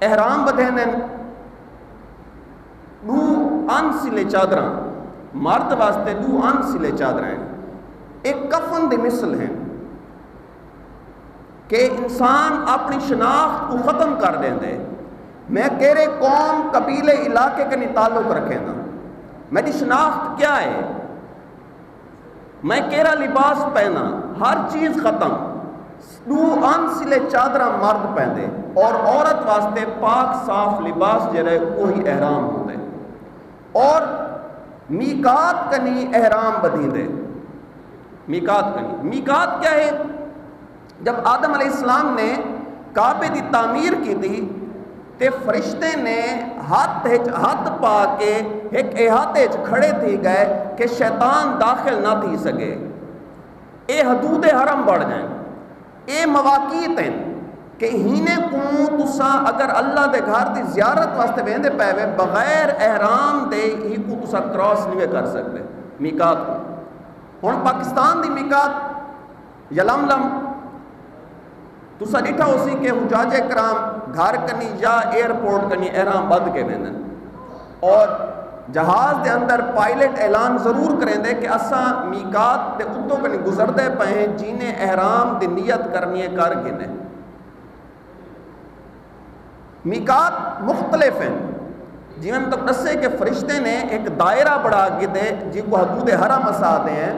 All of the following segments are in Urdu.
احرام بدھیں دو ان سلے چادراں، مرد واسطے دو ان سلے چادراں ہیں، ایک کفن دی مثل ہیں کہ انسان اپنی شناخت کو ختم کر دیں دے، میں کیرے قوم قبیلے علاقے کے نہیں تعلق رکھیں نا، میری شناخت کیا ہے، میں کیرا لباس پہنا، ہر چیز ختم، دو ان سلے چادراں مرد پہندے اور عورت واسطے پاک صاف لباس جڑے وہی احرام ہوندے، اور میقات کنی احرام بدھیندے۔ میقات کنی، میقات کیا ہے؟ جب آدم علیہ السلام نے کعبے دی تعمیر کی تھی تے فرشتے نے ہاتھ پا کے ایک احاطے کھڑے تھی گئے کہ شیطان داخل نہ تھی سکے، اے حدود حرم بڑھ جائیں، اے مواقیت ہیں کہ ہینے کو تسا اگر اللہ دے گھر دی زیارت واسطے ویندے پے بغیر احرام دے ہی کو تسا کراس نہیں کر سکتے میقات کو۔ ہن پاکستان دی میقات یلملم تسا ڈٹھا ہو سی کہ حجاج کرام گھر کنی یا ایئرپورٹ کنی احرام بدھ کے ویندن، اور جہاز دے اندر پائلٹ اعلان ضرور کریں دے کہ اساں میقات دے اتوں کنی گزردے پئے جینے احرام دی نیت کرنی ہے کر گنے۔ میقات مختلف ہیں، جی میں تو دسے کہ فرشتے نے ایک دائرہ بڑھا کے دے جی کو حدود حرم اساتے ہیں،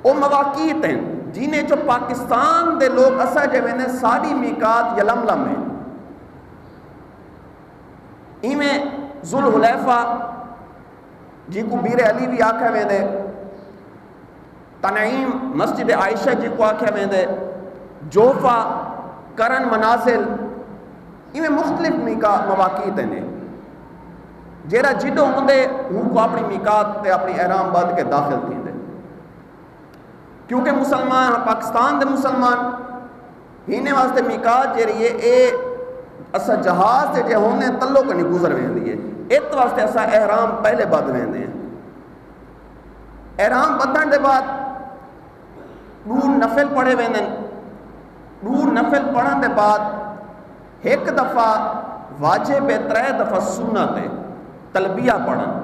وہ مواقیت ہیں جنہیں جو پاکستان دے لوگ اسا جو نے ساری میقات یلملم ہے، ایمیں ذوالحلیفہ جی کو بیر علی بھی آکھے میں دے، تنعیم مسجد عائشہ جی کو آکھے میں دے، جوفہ کرن منازل، ایمیں مختلف مواقیت ہیں جیرا جدو ہوندے ان کو اپنی میقات تے اپنی احرام بدھ کے داخل تھی دے، کیونکہ مسلمان پاکستان دے مسلمان ہینے واسطے میقات جیری ہے اے اسا جہاز سے جے ہونے تلو کنی گزر ویندی ہے، ایت واسطے اسا احرام پہلے بدھ ویندے ہیں۔ احرام بدھن دے بعد دو نفل پڑھے ویندن، دو نفل پڑھن دے بعد ایک دفعہ واجب 3 دفعہ سنت ہے تلبیہ پڑھن،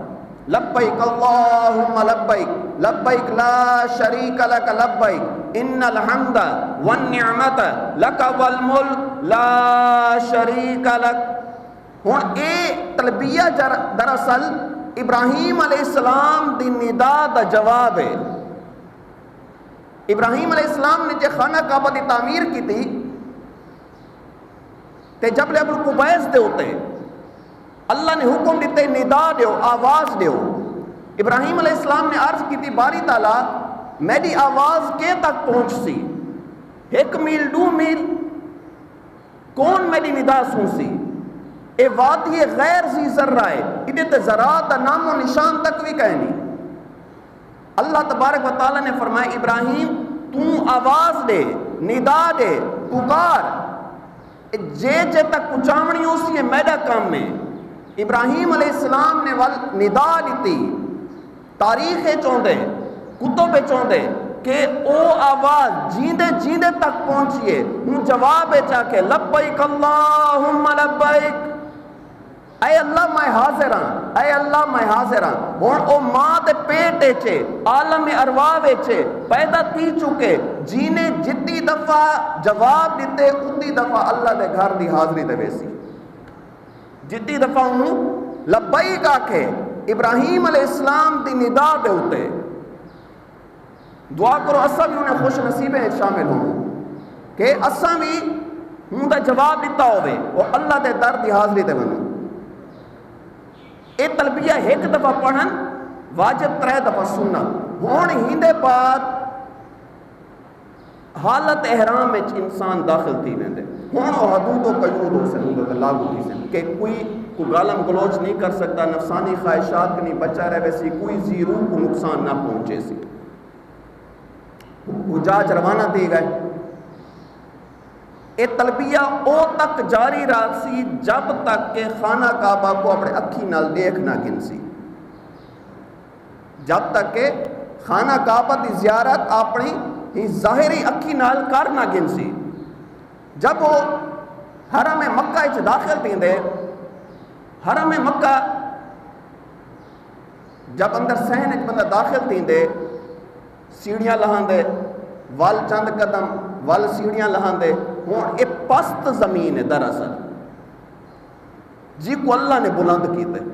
لبیک اللہم لبیک لبیک لا شریک لک لبیک ان الحمد والنعمت لک والملک لا شریک لک۔ ہن اے تلبیہ دراصل ابراہیم علیہ السلام دی ندا دا جواب ہے۔ ابراہیم علیہ السلام نے جے خانہ کعبہ دی تعمیر کی تھی تے جبل ابو قبیس دے ہوتے اللہ نے حکم دیتے ندا دیو، آواز دیو۔ ابراہیم علیہ السلام نے عرض کی تھی باری تعالیٰ میری آواز کے تک پہنچ سی، 1 میل 2 میل کون میری ندا سن سی، اے وادی غیر ذی ذرہ ہے، ادھے تے ذرات دا نام و نشان تک بھی کہنی۔ اللہ تبارک و تعالیٰ نے فرمایا ابراہیم تو آواز دے، ندا دے، پکار، جے تک پچامنی اسی ہے میرا کام میں۔ ابراہیم علیہ السلام نے ندا دیتی، تاریخ چوندے کتب چوندے کہ او آواز جیندے جیندے تک پہنچیے، ہوں جواب چاہ کے لبیک اللہم لبیک، اے اللہ میں حاضر ہاں، اے اللہ میں حاضر ہاں۔ ہن او ماں دے پیٹ چے عالم ارواح وچے پیدا تھی چکے، جینے جتی دفعہ جواب دیتے اتی دفعہ اللہ دے گھر دی حاضری دے ویسی، جتی دفعہ ہوں لبیک آکھے ابراہیم علیہ السلام دی ندا دے ہوتے۔ دعا کرو اساں بھی انہیں خوش نصیبیں شامل ہوں کہ اساں بھی ہوں دا جواب دیتا ہوئے اور اللہ دے در دی حاضری دے بنو۔ اے تلبیہ 1 دفعہ پڑھن واجب 3 دفعہ سننا۔ ہون ہیندے بعد حالت احرام وچ انسان داخل تھی ویندے، ہون او حدود و قیود ہو سن دے لاگو تھی سن کہ کوئی گالم گلوچ نہیں کر سکتا، نفسانی خواہشات نہیں بچا رہے ویسی، کوئی ذی روح کو نقصان نہ پہنچے سی۔ حجاج روانہ دی گئے، اے تلبیہ او تک جاری رکھی جب تک کہ خانہ کعبہ کو اپنے اکھی نال دیکھ نہ گنسی، جب تک کہ خانہ کعبہ دی زیارت اپنی ہی ظاہری اکھی نال کر نہ گنسی۔ جب وہ حرم مکہ اچ داخل تھیندے، حرم مکہ جب اندر سہن اچ بندہ داخل تھیندے، سیڑھیاں لہاندے، ول چند قدم ول سیڑھیاں لہاندے، ہوں یہ پست زمین ہے دراصل جی کو اللہ نے بلند کیتے،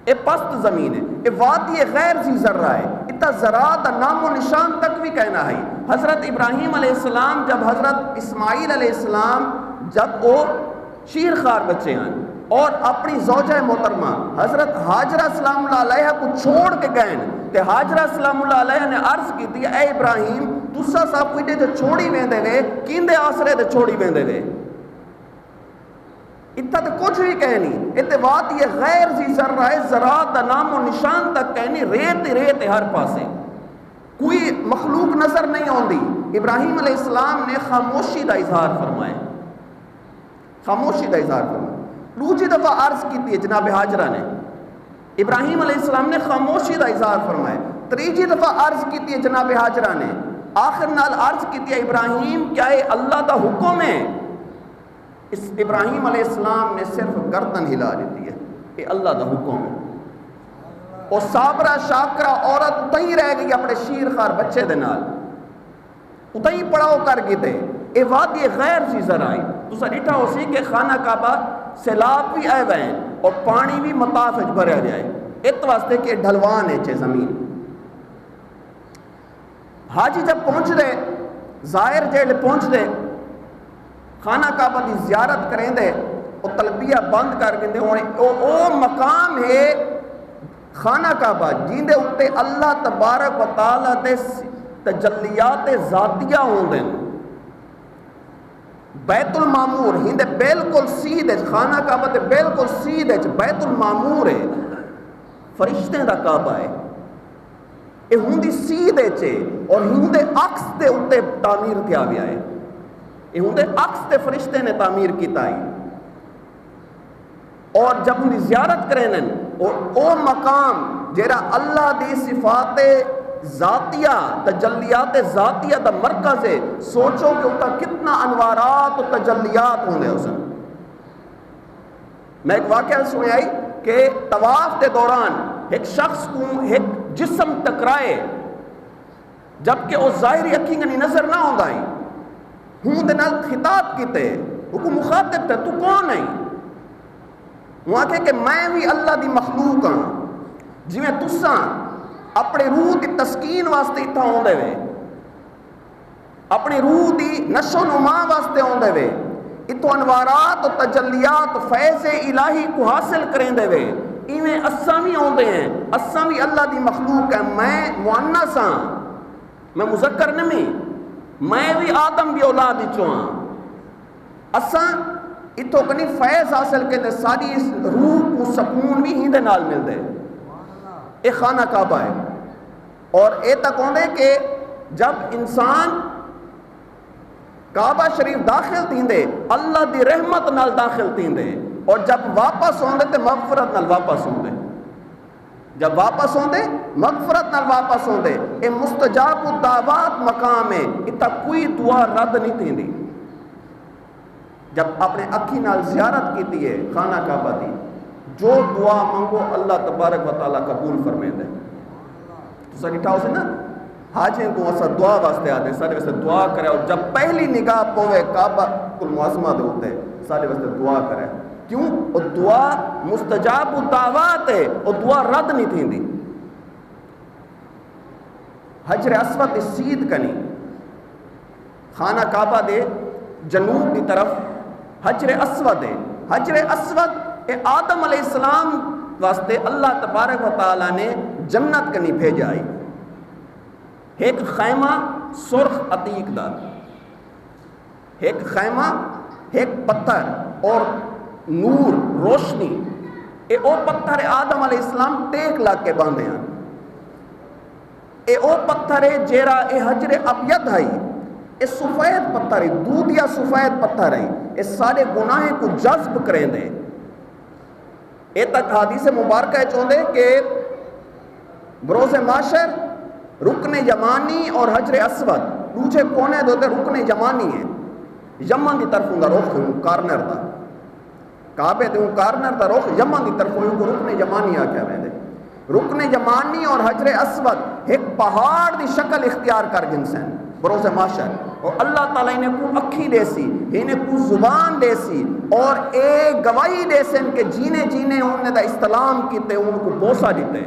یہ پست زمین ہے، یہ وادی غیر ذی ذرہ ہے، اتنا زراعت نام و نشان تک بھی کہنا ہے۔ حضرت ابراہیم علیہ السلام جب حضرت اسماعیل علیہ السلام جب وہ شیر خار بچے ہیں اور اپنی زوجہ محترمہ حضرت حاجرہ سلام اللہ علیہ کو چھوڑ کے گئے تے حاجرہ سلام اللہ علیہ نے عرض کی تھی اے ابراہیم تسا صاحب کوئی جو چھوڑی ویندے وے کیندے آسرے تے چھوڑی ویندے وے، اتنا تو کچھ بھی کہنی اتواد یہ غیر ذی ذرہ ہے، زراعت دا نام و نشان تک کہنی، ریت ریت ہر پاسے کوئی مخلوق نظر نہیں آندی۔ ابراہیم علیہ السلام نے خاموشی دا اظہار فرمائے، خاموشی دا اظہار فرمائے۔ دوسری دفعہ عرض کی تھی جناب حاجرہ نے، ابراہیم علیہ السلام نے خاموشی دا اظہار فرمائے۔ تیسری دفعہ عرض کی تھی جناب حاجرہ نے، آخر نال عرض کی تھی ابراہیم کیا یہ اللہ دا حکم ہے؟ اس ابراہیم علیہ السلام نے صرف گردن ہلا دیتی ہے، یہ اللہ دا حکم ہے۔ اور صابرہ شاکرہ عورت اتہی رہ گئی اپنے شیر خار بچے دے نال، اتہی پڑاؤ کر گئے تھے۔ یہ وادی غیر ذی ذرہ آئی تو سا ڈیٹا ہو سی کہ خانہ کعبہ سیلاب بھی آئے ہوئے ہیں اور پانی بھی مطاف اچ بھریا جائے، ات واسطے کہ ڈھلوان ہے چے زمین۔ حاجی جب پہنچ دے، ظاہر جیل پہنچ دے، خانہ کعبہ دی زیارت کریں دے اور تلبیہ بند کر کے دے او مقام ہے خانہ کعبہ جن دے اتے اللہ تبارک و تعالیٰ دے تجلیات ذاتیہ ہوں دے۔ بیت المعمور ہندے بالکل سیدھ خانہ کعبہ دے بالکل سیدھ بیت المعمور ہے، فرشتے دا کعبہ ہے، یہ ہندی سیدھ اور ہندے عکس دے اتے تعمیر کیا گیا ہے، یہ ہندے عکس دے فرشتے نے تعمیر کیتا ہے۔ اور جب ہندی زیارت کریں اور او مقام جیرا اللہ دی صفات ذاتیہ تجلیات ذاتیہ دا مرکز ہے، سوچو کہ اتنا کتنا انوارات و تجلیات ہوندے اسن۔ میں ایک واقعہ سنی آئی کہ طواف کے دوران ایک شخص کو ایک جسم ٹکرائے جبکہ وہ ظاہری اکھی نہیں نظر نہ ہوندا ہے، ہوں دے نال خطاب کیتے، وہ کو مخاطب تے تو کون ہے؟ وہ آکھے کہ میں بھی اللہ دی مخلوق ہاں، جی میں تساں اپنے روح دی تسکین واسطے اتھا ہوندے وے، اپنی روح دی نشو نما واسطے ہوندے وے، اتو انوارات و تجلیات فیض الہی کو حاصل کریں دے وے، ایویں اساں بھی ہوندے ہیں، اساں بھی اللہ دی مخلوق ہیں۔ میں مؤنث ہاں، میں مذکر نہیں، میں بھی آدم بھی اولاد چواں، اساں اتو کنی فیض حاصل کے دے، ساری اس روح کو سکون بھی ہی دے نال مل دے۔ یہ خانہ کعبہ ہے اور اے تک ہوندے کہ جب انسان کعبہ شریف داخل تیندے اللہ دی رحمت نال داخل تیندے، اور جب واپس ہوندے تے مغفرت نال واپس ہوندے، جب واپس ہوندے مغفرت نال واپس ہوندے۔ اے مستجاب الدعوات مقام ہے، اتنا کوئی دعا رد نہیں تیندی۔ جب اپنے اکھی نال زیارت کیتی ہے خانہ کعبہ دی، جو دعا منگو اللہ تبارک و تعالیٰ قبول فرمے دے۔ تو سا ڈٹھا ہو سے نا حاجیں کو اسا دعا واسطے آدھے، سارے واسطے دعا کرے، اور جب پہلی نگاہ پوے کعبہ کل معظمہ دے ہوتے سارے واسطے دعا کرے، کیوں؟ وہ دعا مستجاب الدعوات ہے، وہ دعا رد نہیں تھی دی۔ حجر اسود سید کنی خانہ کعبہ دے جنوب کی طرف حجر اسود ہے، حجر اسود اے آدم علیہ السلام واسطے اللہ تبارک و تعالیٰ نے جنت کنی بھیجا ہے، ایک خیمہ سرخ عتیق دا، ایک خیمہ ایک پتھر اور نور روشنی، اے او پتھر آدم علیہ السلام ٹیک لگ کے باندھے ہیں، اے او پتھر ہے جیرا اے حجر ابیض ہے، اے سفید پتھر ہے، دودیا سفید پتھر ہے، اے سارے گناہیں کو جذب کریں دے۔ اے تک حدیث مبارکہ چوندے کہ بروز معاشر رکن یمانی اور حجر اسود دوجے کونے دوتے رکن یمانی ہیں، یمن کی طرف دا رخ کارنر دا کعبے دے کارنر دا رخ یمن کی طرف کو رکن یمانی آکھیا ویندے رکن یمانی اور حجر اسود ایک پہاڑ دی شکل اختیار کر گنسن بروز محشر اور اللہ تعالیٰ انہیں کو اکھی دے سی انہیں کو زبان دے سی اور ایک گواہی دے سن کہ جینے جینے انہیں دا استلام کیتے ان کو بوسا دیتے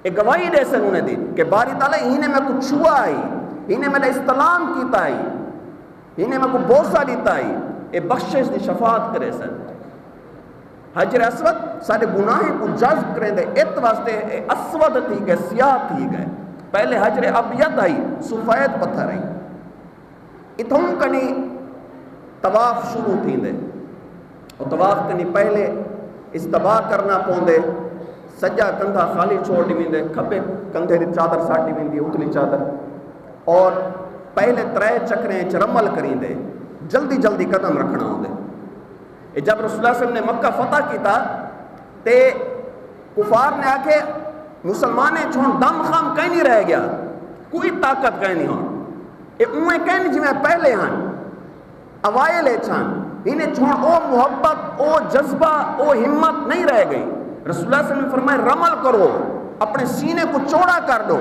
ایک گواہی دے سن انہیں دی کہ باری تعالیٰ انہیں میں کو چھوا آئی انہیں میں دا استلام کیتا آئی انہیں میں کو بوسا دیتا آئی اے بخشش دی شفاعت کرے سن حجر اسود سارے گناہیں کو جذب کریں دے ات واسطے اسود تھی گئے سیاہ تھی گئے پہلے حجر ابیض آئی سفید پتھر آئی اتھوں کنی طواف شروع تھی دے اور طواف کنی پہلے استباع کرنا پوندے سجا کندھا خالی چھوڑ دی ویندے کھبے کندھے دی چادر ساٹی ویندی اتلی چادر اور پہلے 3 چکریں چرمل کریں دے جلدی جلدی قدم رکھنا ہوندے جب رسول اللہ صلی اللہ علیہ وسلم نے مکہ فتح کیتا تے کفار نے آکے مسلمانے چھوڑ دم خام کہیں نہیں رہ گیا کوئی طاقت کہیں نہیں ہون اوہیں کہیں نہیں جی میں پہلے ہاں اوائلے چھان انہیں چھوڑ او محبت او جذبہ او ہمت نہیں رہ گئی رسول اللہ صلی اللہ علیہ وسلم نے فرمائے رمل کرو اپنے سینے کو چوڑا کر دو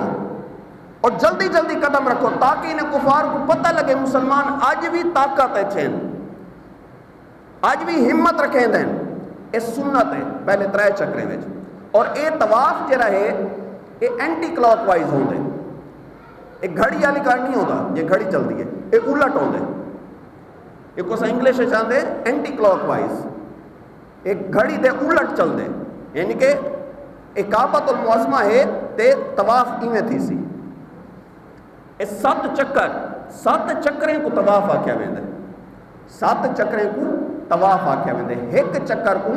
اور جلدی جلدی قدم رکھو تاکہ انہیں کفار کو پتہ لگے مسلمان آج بھی طاقت ہے چھین آج بھی ہمت رکھیں دیں اس سنت ہے پہلے 3 چکرے میں اور اے طواف جے رہے اے اینٹی کلاک وائز ہوں دے ایک گھڑی والی کار نہیں ہوتا یہ گھڑی چل دی ہے اے الٹ ہوں دے ایک کوسا انگلش چاہتے ہیں اینٹی کلاک وائز ایک گھڑی دے الٹ چل دے یعنی کہ ایک کعبۃ المعظمہ ہے تے طواف ایویں تھی سی اے 7 چکریں کو طواف آکھیا ویندے 7 چکریں کو طواف آکھیا ویندے ایک چکر کو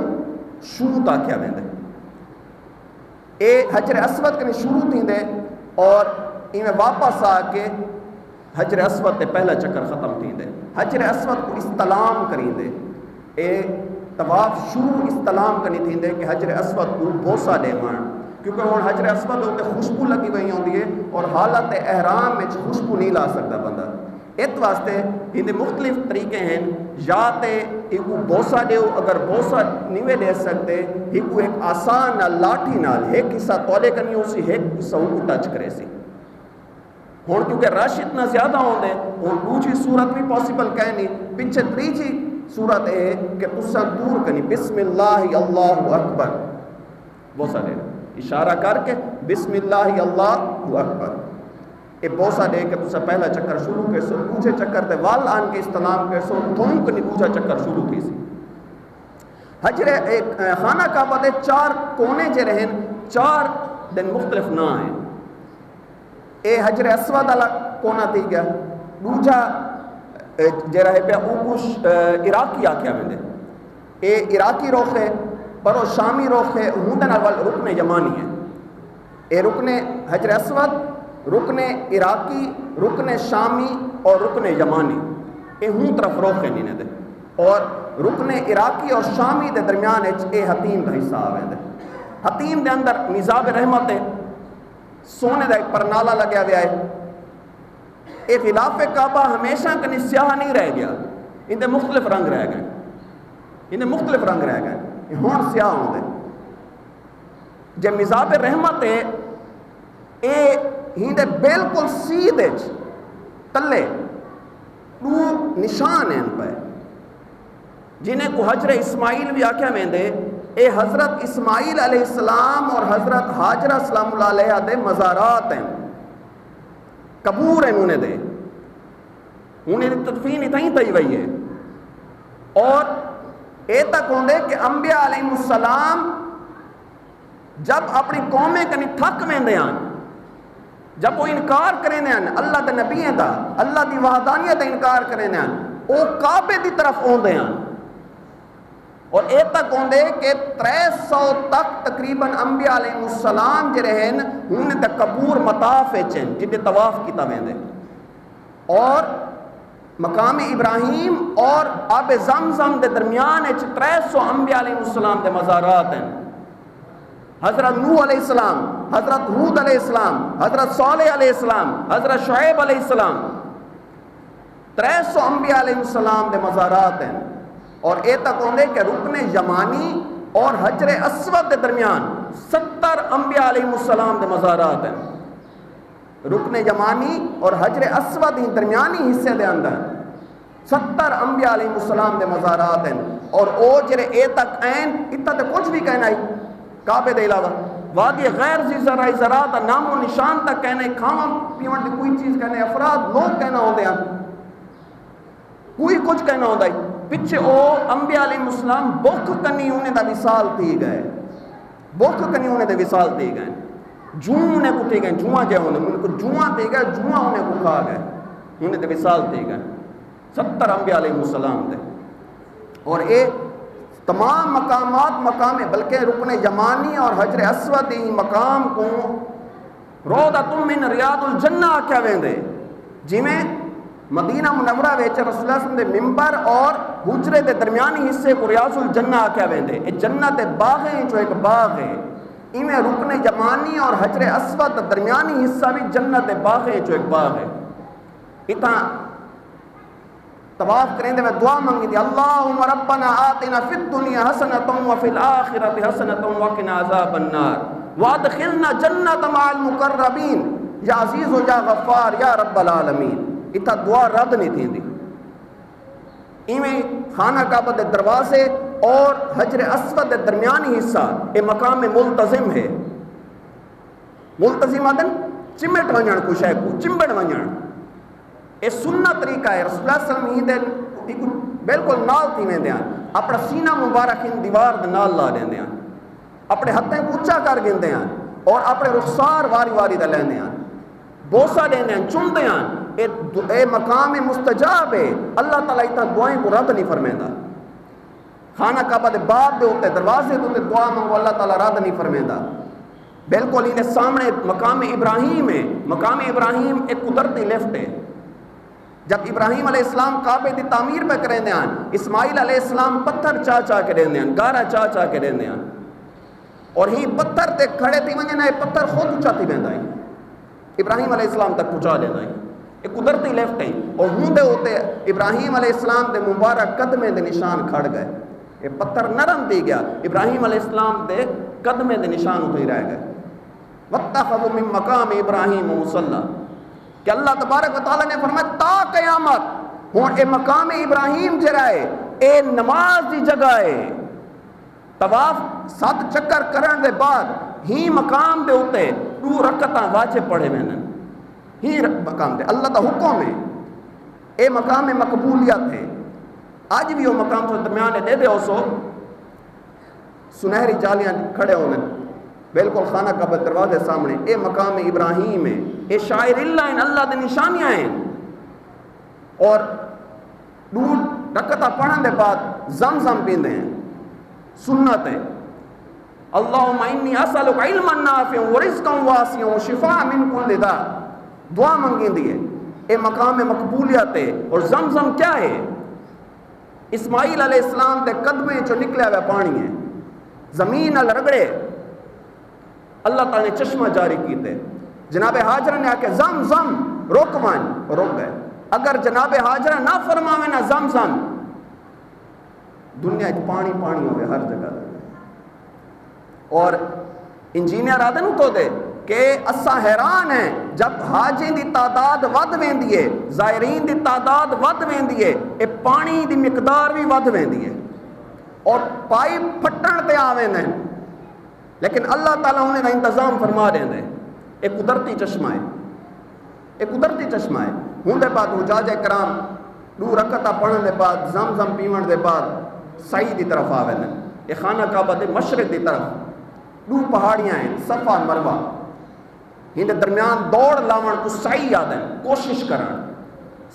شروط آکھیا ویندے اے حجر اسود کنے شروع تھیندے اور ایویں واپس آ کے حجر اسود تے پہلا چکر ختم تھیندے حجر اسود کو استلام کریندے اے طواف شروع استلام کرنی تھیندے کہ حجر اسود کو بوسا دے مان کیونکہ ہن حجر اسود ہوتے خوشبو لگی ہوئی ہوندی ہے اور حالت احرام میں خوشبو نہیں لا سکتا بندہ ات واسطے ہندے مختلف طریقے ہیں یا تے ایکو بوسا دیو اگر بوسا نہیں دے سکتے ایکو ایک آسان لاٹھی نال ایک حصہ تولے کرنی ہو سی ایک حصہ کو ٹچ کرے سی ہون کیونکہ رش اتنا زیادہ ہوں دے اور دوسری صورت بھی پاسبل کہیں نہیں پیچھے تیجی صورت ہے کہ تسا دور کرنی بسم اللہ اللہ اکبر بوسا دے اشارہ کر کے بسم اللہ اللہ اکبر اے بوسا دے کہ تسا پہلا چکر شروع کے سو دوسرے چکر تے وال آن کے استلام کے سو تھوم کنی دوسرا چکر شروع کی سی حجر ایک خانہ کعبہ دے 4 کونے جے رہن 4 دن مختلف نہ ہیں اے حجر اسود والا کونا تھی گیا دوجا جے رہے پہ اوکش عراقی آکھیا ویندے اے عراقی روخ ہے پر وہ شامی روخ ہے ہوندن اول رکن یمانی ہے اے رکن حجر اسود رکن عراقی رکن شامی اور رکن یمانی اے ہوں طرف روخ ہے نہیں دے اور رکن عراقی اور شامی دے درمیان اے حتیم کا حصہ آوے دے حتیم دے اندر میزاب رحمت ہے سونے دا ایک پرنالا لگیا گیا ہے اے غلاف کعبہ ہمیشہ کنی سیاہ نہیں رہ گیا ان دے مختلف رنگ رہ گئے ہون سیاہ ہوں دے جب میزاب رحمت ہے اے ہندے بالکل سیدھے تلے 2 نشان ہیں پہ جنہیں کو حجر اسماعیل بھی آکھیا میں دے اے حضرت اسماعیل علیہ السلام اور حضرت حاجرہ سلام اللہ علیہ دے مزارات ہیں قبور ہیں انہیں دے انہیں تدفین اتنی تھی وئی ہے اور اے تک ہوں دے کہ انبیاء علیہ السلام جب اپنی قومیں کنی تھک میں دے آن جب وہ انکار کریں دے آن اللہ دے نبییں دا اللہ دی وحدانیت انکار کریں دے آن وہ کعبے دی طرف ہوں دے آن اور اے تک ہوں دے کہ 300 تک تقریباً انبیاء علیہ السلام جے رہن انہیں تے قبور مطاف چین جنہیں طواف کی تاویں دے اور مقام ابراہیم اور آب زمزم دے درمیان 300 انبیاء علیہ السلام دے مزارات ہیں حضرت نوح علیہ السلام حضرت ہود علیہ السلام حضرت صالح علیہ السلام حضرت شعیب علیہ السلام 300 انبیاء علیہ السلام دے مزارات ہیں، اور اے تک ہوندے کہ رکن یمانی اور حجر اسود دے درمیان 70 انبیاء علیہ السلام دے مزارات ہیں۔ رکن یمانی اور حجر اسود ہی درمیانی حصے دے اندر 70 انبیاء علیہ السلام دے مزارات ہیں، اور او جڑے اے تک این اتنا تے کچھ بھی کہنا ہے کعبے دے علاوہ وادی غیر ذی زرعی زراعت نام و نشان تک کہنے، کھانا پیون دی کوئی چیز کہنے، افراد لوگ کہنا ہوندے ہیں، کوئی کچھ کہنا ہوتا ہے۔ پچھے او انبیاء علیہ السلام بخ کنی انہیں دا وصال تھی گئے، بخ کنی انہیں دا وصال تھی گئے، جوں انہیں کو تھی گئے، جوہاں جے انہیں کو جوہاں تھی گئے، جوہاں انہیں کو کھا گئے، انہیں دا وصال تھی گئے 70 انبیاء علیہ السلام دے۔ اور اے تمام مقامات مقام بلکہ رکن یمانی اور حجر اسود ہی مقام کو روضۃ من ریاض الجنہ آکھیا ویندے، جی میں مدینہ منورہ ویچ رسول اللہ صلی اللہ علیہ وسلم دے ممبر اور حجرے دے درمیانی حصے کو ریاض الجنہ آکھیا ویندے۔ اے جنت باغ ہیں جو ایک باغ ہے، ایمیں رکن یمانی اور حجر اسود درمیانی حصہ بھی جنت باغ ہیں جو ایک باغ ہے۔ اتنا طواف کریں دے میں دعا مانگی دی، اللہم ربنا آتنا فی الدنیا حسنۃ وفی الآخرۃ حسنۃ وقنا عذاب النار وادخلنا جنت مع المقربین یا عزیز و یا غفار یا رب العالمین۔ اتنا دعا رد نہیں تھی دی۔ ایویں خانہ کعبہ دے دروازے اور حجر اسود دے درمیانی حصہ اے مقام ملتزم ہے۔ ملتزم آدن چمٹ ونجن کو شے کو چمبڑ ونجن، اے سنت طریقہ ہے۔ رسول اللہ صلی اللہ علیہ وسلم بالکل نال تھی میں دیاں، اپنا سینہ مبارک ان دیوار دے نال لا دیں دیاں، اپنے ہتھیں اونچا کر گن دیاں اور اپنے رخسار واری واری دے لین دیاں، بوسا دیں دیاں، چم دیاں۔ اے مقام مستجاب ہے، اللہ تعالیٰ اتنا دعائیں کو رد نہیں فرمیندہ۔ خانہ کعبہ دے باب دے ہوتے دروازے دے ہوتے دعا مانگو اللہ تعالیٰ رد نہیں فرمیندہ۔ بالکل انہیں سامنے مقام ابراہیم ہے، مقام ابراہیم ایک قدرتی لفٹ ہے۔ جب ابراہیم علیہ السلام کعبے دی تعمیر پہ کریں دیاں، اسماعیل علیہ السلام پتھر چاہ چاہ کے دیں دیاں، گارہ چاہ چاہ کے دیں دیاں، اور ہی پتھر تے کھڑے تھی ونجنا ہے، پتھر خود اچھا تھی بہندہ ہے، ابراہیم علیہ السلام تک پہنچا دینا ہے۔ ایک قدرتی لیفٹ ہے، اور ہوں دے ہوتے ابراہیم علیہ السلام دے مبارک قدمے دے نشان کھڑ گئے، یہ پتھر نرم دی گیا، ابراہیم علیہ السلام دے قدمے دے نشان ہوتے ہی رہ گئے۔ وَاتَّخَذُوا مِن مَّقَامِ إِبْرَاهِيمَ مُصَلًّى، کہ اللہ تبارک و تعالیٰ نے فرمایا تا قیامت ہوں اے مقام ابراہیم جرائے اے نماز دی جگہ ہے۔ طواف 7 چکر کرن دے بعد ہی مقام دے ہوتے 2 رکعتاں واجب پڑھے میں نے، ہی مقام دے اللہ دا حکم ہے، اے مقام مقبولیت ہے۔ آج بھی وہ مقام تو درمیان دے دے ہو سو سنہری جالیاں کھڑے ہونے بالکل خانہ کعبہ دروازے سامنے، اے مقام ابراہیم ہے، اے شاعر اللہ ہیں، اللہ دے نشانیاں ہیں۔ اور 2 رکعتاں پڑھن دے بعد زمزم پیندے ہیں، سنت ہے۔ اللہم انی اسألک علما نافعا ورزقا واسعا وشفاء من کل داء، دعا منگیں دیئے، اے مقام مقبولیت ہے۔ اور زمزم کیا ہے؟ اسماعیل علیہ السلام دے قدمے جو نکلے ہوئے پانی ہے، زمین ال رگڑے اللہ تعالیٰ نے چشمہ جاری کیتے، جناب حاجرہ نے آکے زم زم روک مان، روک گئے۔ اگر جناب حاجرہ نہ فرماوے نہ زم زم، دنیا ایک پانی پانی ہوئے ہر جگہ۔ اور انجینئر آدھے نو تو دے کہ اسا حیران ہیں جب حاجیں دی تعداد ود ویندی ہے، زائرین دی تعداد ود ویندی ہے، اے پانی دی مقدار بھی ود ویندی ہے، اور پائپ پھٹن تے آویں ہیں، لیکن اللہ تعالیٰ انہیں دا انتظام فرما دیں دے۔ ایک قدرتی چشمہ ہے، ایک قدرتی چشمہ ہے۔ ہوں دے بعد حجاج کرام 2 رکعتاں پڑھن دے بعد زمزم پیون دے بعد سعی دی طرف آویں ہیں، یہ خانہ کعبہ دے مشرق دی طرف 2 پہاڑیاں ہیں، صفا مروہ، ہن دے درمیان دوڑ لاون کو سعی آدھیں، کوشش کرن۔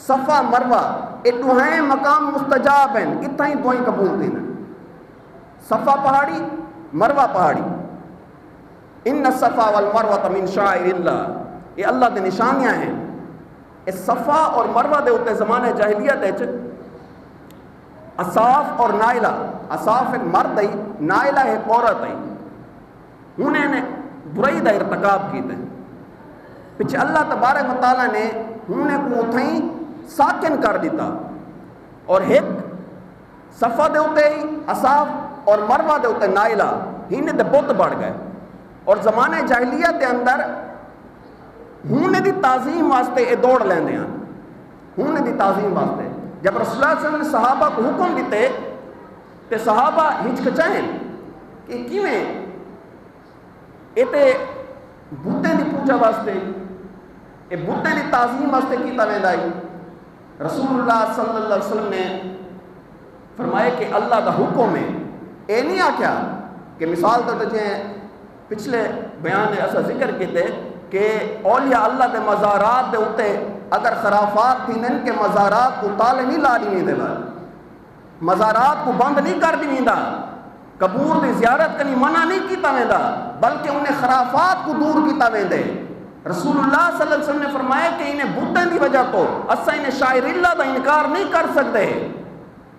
صفا مروہ اے 2 مقام مستجاب ہیں، اتنا ہی دعائیں قبول دیں۔ صفا پہاڑی، مروہ پہاڑی، ان الصفا والمروہ من شعائر اللہ، یہ اللہ دے نشانیاں ہیں۔ اس صفا اور مروہ دے ہوتے زمانے جاہلیت ہے، اصاف اور نائلہ، اصاف ایک مرد ہے، نائلہ ایک عورت ہے، انہیں نے برائی دا ارتکاب کیتے ہیں۔ پچھے اللہ تبارک و تعالیٰ نے انہیں کو اتھائیں ساکن کر دیتا اور ایک صفا دے اتے ہی اصاف اور مروہ دے اتے نائلہ ہینے دے بت بڑھ گئے اور زمانے جاہلیت دے اندر ہونے دی تعظیم واسطے اے دوڑ لیندے ہیں ہونے دی تعظیم واسطے جب رسول اللہ صلی اللہ علیہ وسلم نے صحابہ کو حکم دیتے تے صحابہ ہچکچائیں کہ کیویں اتے بتیں دی پوجا واسطے اے بتیں دی تعظیم واسطے کیتا ویندائی رسول اللہ صلی اللہ علیہ وسلم نے فرمائے کہ اللہ دا حکم ہے اے نہیں آکھیا کہ مثال تو تجھے پچھلے بیان نے ایسا ذکر کیتے کہ اولیاء اللہ دے مزارات دے اتے اگر خرافات تھی نن کے مزارات کو تالے نہیں لا دی دے مزارات کو بند نہیں کر دی دا قبور دی زیارت کنی منع نہیں کیتا ویندا بلکہ انہیں خرافات کو دور کیتا ویندے رسول اللہ صلی اللہ علیہ وسلم نے فرمایا کہ انہیں بتیں دی وجہ تو اسا انہیں شاعر اللہ دا انکار نہیں کر سکتے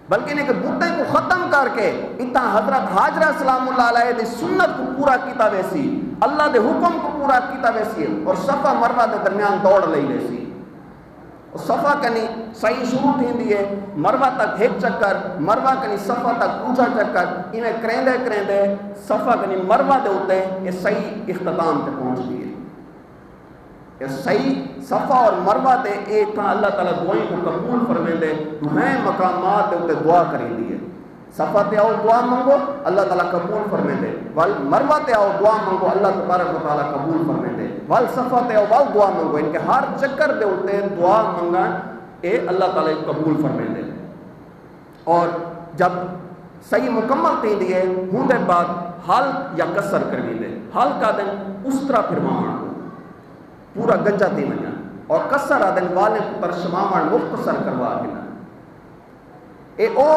بلکہ انہیں کہ بتیں کو ختم کر کے اتنا حضرت حاجرہ سلام اللہ علیہ دی سنت کو پورا کیتا ویسی اللہ دے حکم کو پورا کیتا ویسی اور صفا مروہ دے درمیان دوڑ لئی ویسی اور صفا کنی صحیح شروع تھی دیئے مروہ تک ایک چکر مروہ کنی صفا تک پوچھا چکر انہیں کریندے کریندے صفا کنی مروہ دے ہوتے یہ صحیح اختتام تے پہنچ دیئے یہ صحیح صفا اور مروہ دے ایک تھا اللہ تعالیٰ دعائیں کو قبول فرمائیں دے دوہیں مقامات دے ہوتے دعا کریں دیئے صفا تے آؤ دعا منگو اللہ تعالیٰ قبول فرمائیں دے وال مروہ تے آؤ دعا منگو اللہ تبارک و تعالیٰ قبول فرمائیں دے وال صفا تے آؤ وال دعا منگو ان کے ہر چکر دے ہوتے دعا منگا اے اللہ تعالیٰ قبول فرمائیں دے اور جب صحیح مکمل تھی دیئے ہوں دے بعد حل یا کسر کروی دے حل کا دن اس طرح پھر مانا پورا گنجا تھی منجا اور کسر آدن والے پر شمامان مختصر کروا دینا اے او